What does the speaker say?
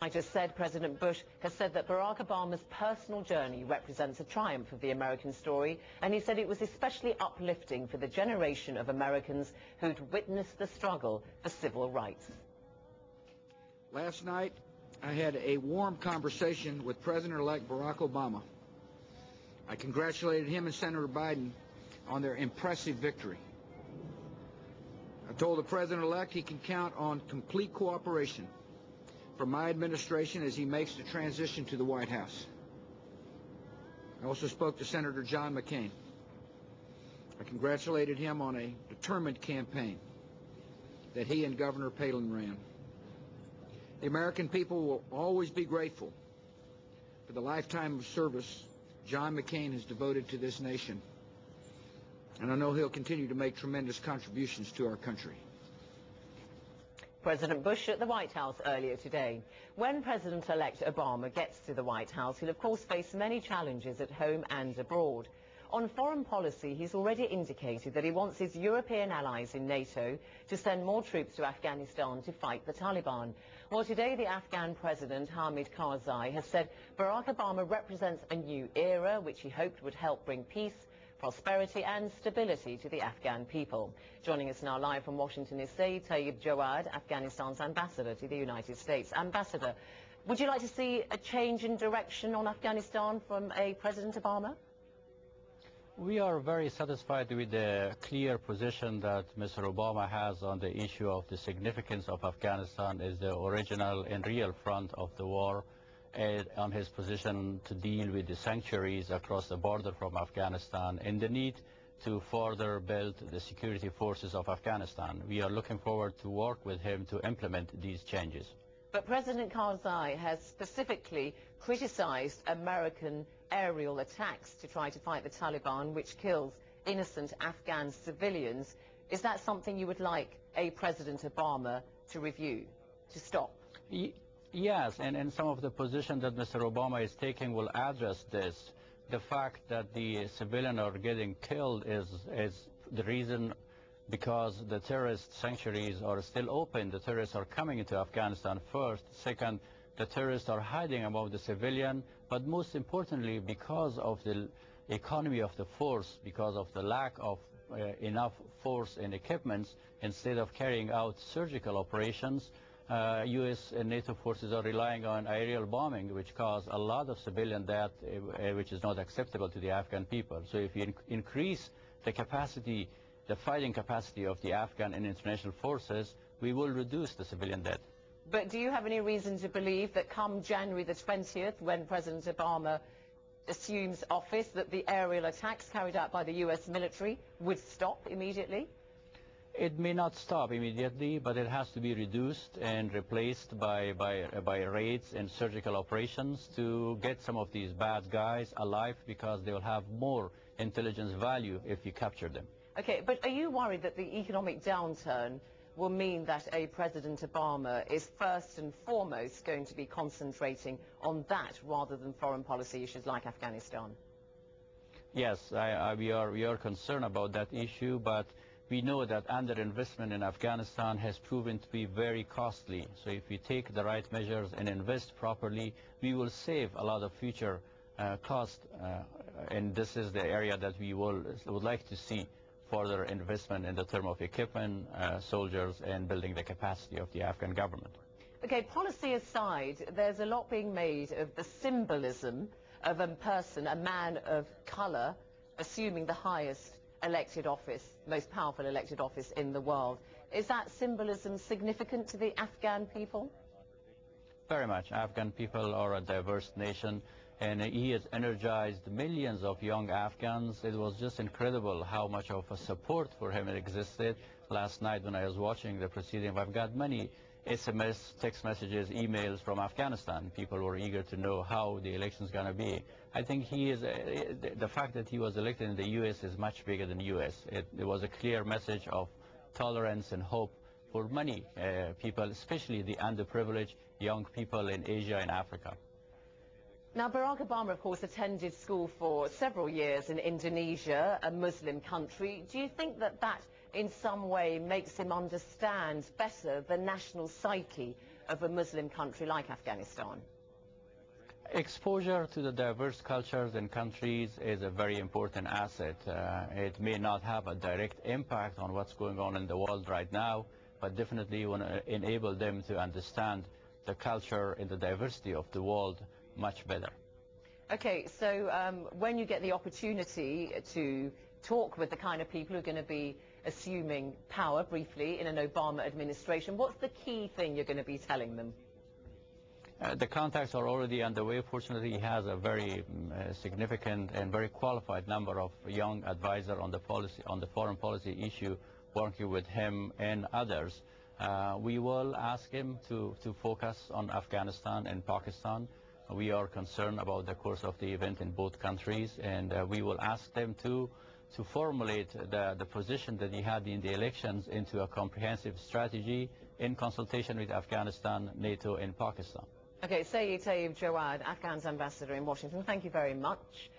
I just said, President Bush has said that Barack Obama's personal journey represents a triumph of the American story, and he said it was especially uplifting for the generation of Americans who'd witnessed the struggle for civil rights. Last night, I had a warm conversation with President-elect Barack Obama. I congratulated him and Senator Biden on their impressive victory. I told the President-elect he can count on complete cooperation from my administration as he makes the transition to the White House. I also spoke to Senator John McCain. I congratulated him on a determined campaign that he and Governor Palin ran. The American people will always be grateful for the lifetime of service John McCain has devoted to this nation. And I know he'll continue to make tremendous contributions to our country. President Bush at the White House earlier today. When President-elect Obama gets to the White House, he'll of course face many challenges at home and abroad. On foreign policy, he's already indicated that he wants his European allies in NATO to send more troops to Afghanistan to fight the Taliban. Well, today the Afghan President, Hamid Karzai, has said Barack Obama represents a new era which he hoped would help bring peace, prosperity and stability to the Afghan people. Joining us now live from Washington is Tayyip Jawad, Afghanistan's ambassador to the United States. Ambassador, would you like to see a change in direction on Afghanistan from a President Obama? We are very satisfied with the clear position that Mr. Obama has on the issue of the significance of Afghanistan as the original and real front of the war, and on his position to deal with the sanctuaries across the border from Afghanistan and the need to further build the security forces of Afghanistan. We are looking forward to work with him to implement these changes. But President Karzai has specifically criticized American aerial attacks to try to fight the Taliban, which kills innocent Afghan civilians. Is that something you would like a President Obama to review, to stop? Yes, and some of the position that Mr. Obama is taking will address this. The fact that the civilians are getting killed is the reason because the terrorist sanctuaries are still open. The terrorists are coming into Afghanistan first. Second, the terrorists are hiding among the civilian, but most importantly, because of the economy of the force, because of the lack of enough force and equipments, instead of carrying out surgical operations, U.S. and NATO forces are relying on aerial bombing, which cause a lot of civilian death, which is not acceptable to the Afghan people. So if you increase the capacity, the fighting capacity of the Afghan and international forces, we will reduce the civilian death. But do you have any reason to believe that come January the 20th, when President Obama assumes office, that the aerial attacks carried out by the U.S. military would stop immediately? It may not stop immediately, but it has to be reduced and replaced by raids and surgical operations to get some of these bad guys alive, because they will have more intelligence value if you capture them. Okay, but are you worried that the economic downturn will mean that a President Obama is first and foremost going to be concentrating on that rather than foreign policy issues like Afghanistan? Yes, we are concerned about that issue, but we know that underinvestment in Afghanistan has proven to be very costly. So if we take the right measures and invest properly, we will save a lot of future cost. And this is the area that we would like to see further investment in the term of equipment, soldiers, and building the capacity of the Afghan government. Okay, policy aside, there's a lot being made of the symbolism of a person, a man of colour, assuming the highest elected office, most powerful elected office in the world. Is that symbolism significant to the Afghan people? Very much. Afghan people are a diverse nation, and he has energized millions of young Afghans. It was just incredible how much of a support for him existed. Last night when I was watching the proceeding, I've got many SMS, text messages, emails from Afghanistan. People were eager to know how the election is going to be. I think he is, the fact that he was elected in the U.S. is much bigger than the U.S. It was a clear message of tolerance and hope for many people, especially the underprivileged young people in Asia and Africa. Now, Barack Obama, of course, attended school for several years in Indonesia, a Muslim country. Do you think that that in some way makes him understand better the national psyche of a Muslim country like Afghanistan? Exposure to the diverse cultures and countries is a very important asset. It may not have a direct impact on what's going on in the world right now, but definitely want to enable them to understand the culture and the diversity of the world much better. Okay, so when you get the opportunity to talk with the kind of people who are going to be assuming power briefly in an Obama administration, what's the key thing you're going to be telling them? The contacts are already underway. Fortunately, he has a very significant and very qualified number of young advisors on the foreign policy issue, working with him and others. We will ask him to focus on Afghanistan and Pakistan. We are concerned about the course of the event in both countries, and we will ask them to formulate the position that he had in the elections into a comprehensive strategy in consultation with Afghanistan, NATO, and Pakistan. Okay, Sayyid Jawad, Afghan's ambassador in Washington, thank you very much.